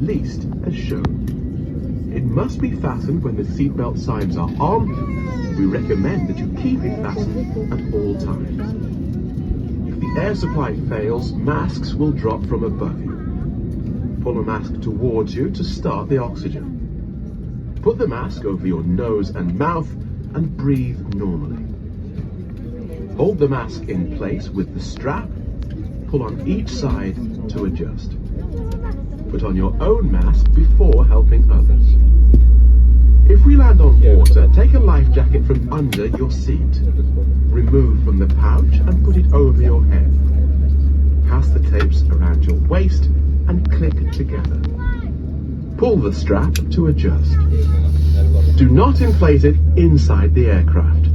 least as shown. It must be fastened when the seatbelt signs are on. We recommend that you keep it fastened at all times. If the air supply fails, masks will drop from above you. Pull a mask towards you to start the oxygen. Put the mask over your nose and mouth and breathe normally. Hold the mask in place with the strap. Pull on each side to adjust. Put on your own mask before helping others. If we land on water, take a life jacket from under your seat. Remove from the pouch and put it over your head. Pass the tapes around your waist and click together. Pull the strap to adjust. Do not inflate it inside the aircraft.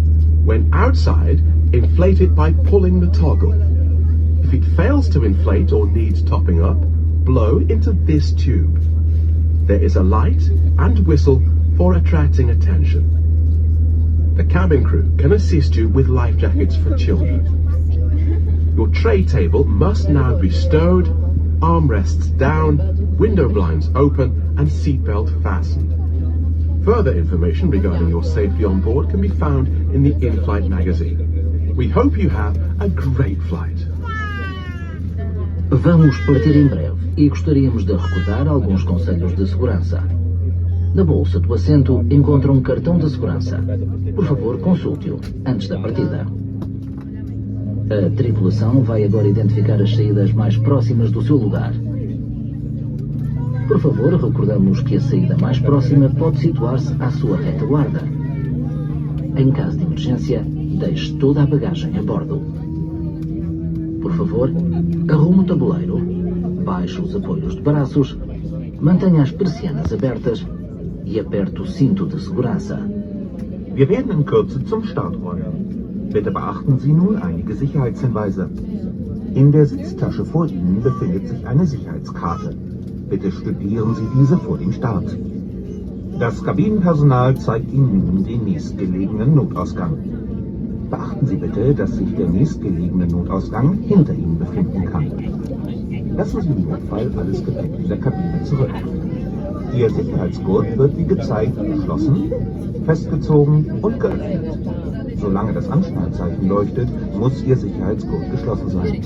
When outside, inflate it by pulling the toggle. If it fails to inflate or needs topping up, blow into this tube. There is a light and whistle for attracting attention. The cabin crew can assist you with life jackets for children. Your tray table must now be stowed, armrests down, window blinds open, and seatbelt fastened. Further information regarding your safety on board can be found in the in-flight magazine. We hope you have a great flight. Vamos partir em breve e gostaríamos de recordar alguns conselhos de segurança. Na bolsa do assento encontra um cartão de segurança. Por favor, consulte-o antes da partida. A tripulação vai agora identificar as saídas mais próximas do seu lugar. Por favor, recordamos que a saída mais próxima pode situar-se à sua retaguarda. Em caso de emergência, deixe toda a bagagem a bordo. Por favor, arrume o tabuleiro, baixe os apoios de braços, mantenha as persianas abertas e aperte o cinto de segurança. Wir werden in Kürze zum Start rollen. Bitte beachten Sie nun einige Sicherheitshinweise. In der Sitztasche vor Ihnen befindet sich eine Sicherheitskarte. Bitte studieren Sie diese vor dem Start. Das Kabinenpersonal zeigt Ihnen nun den nächstgelegenen Notausgang. Beachten Sie bitte, dass sich der nächstgelegene Notausgang hinter Ihnen befinden kann. Lassen Sie im Notfall alles Gepäck in der Kabine zurück. Ihr Sicherheitsgurt wird wie gezeigt geschlossen, festgezogen und geöffnet. Solange das Anschnallzeichen leuchtet, muss Ihr Sicherheitsgurt geschlossen sein.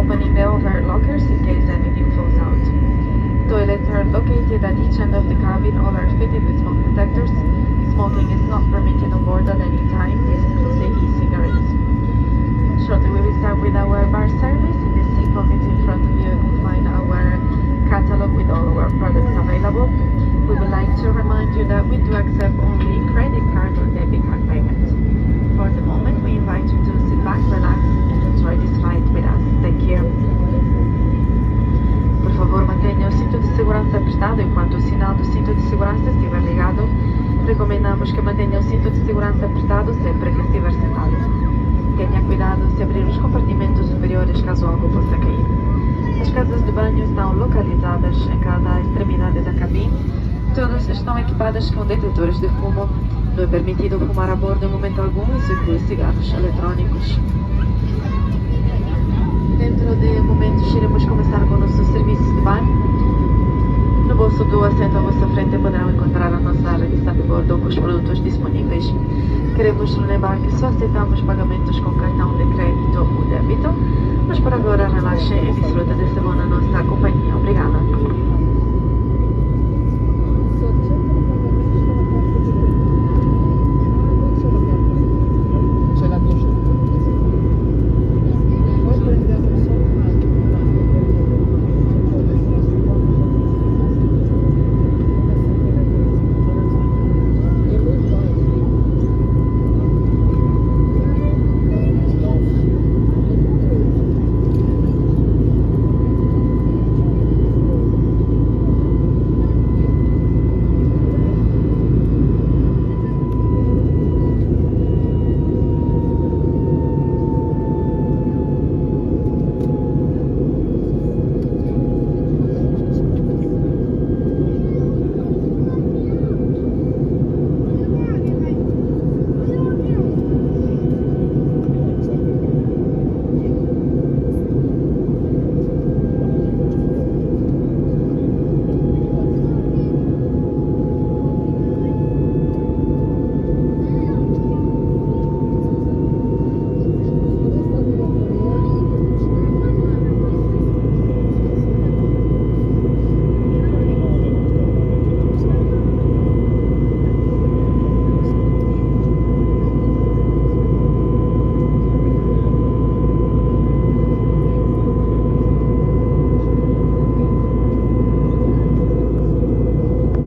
opening the overhead lockers in case anything falls out. Toilets are located at each end of the cabin, all are fitted with smoke detectors. Smoking is not permitted on board at any time. This includes the e-cigarettes. Shortly we will start with our bar service. In the seat pocket in front of you will find our catalog with all our products available. We would like to remind you that we do accept only credit card or debit card payments. For the moment, we invite you to sit back, relax, and enjoy this flight with us. Thank you. Por favor, mantenha o cinto de segurança apertado enquanto o sinal do cinto de segurança estiver ligado. Recomendamos que mantenha o cinto de segurança apertado sempre que estiver sentado. Tenha cuidado se abrir os compartimentos superiores caso algo possa cair. As casas de banho estão localizadas em cada extremidade da cabine. Todas estão equipadas com detectores de fumo. Não é permitido fumar a bordo em momento algum, isso inclui cigarros eletrônicos. Dentro de momentos iremos começar com nossos serviços de banho. No bolso do assento à vossa frente poderão encontrar a nossa revista de bordo com os produtos disponíveis. Queremos lembrar que só aceitamos pagamentos com cartão de crédito ou débito, mas por agora relaxem e desfrutem dessa boa nossa companhia. Obrigada.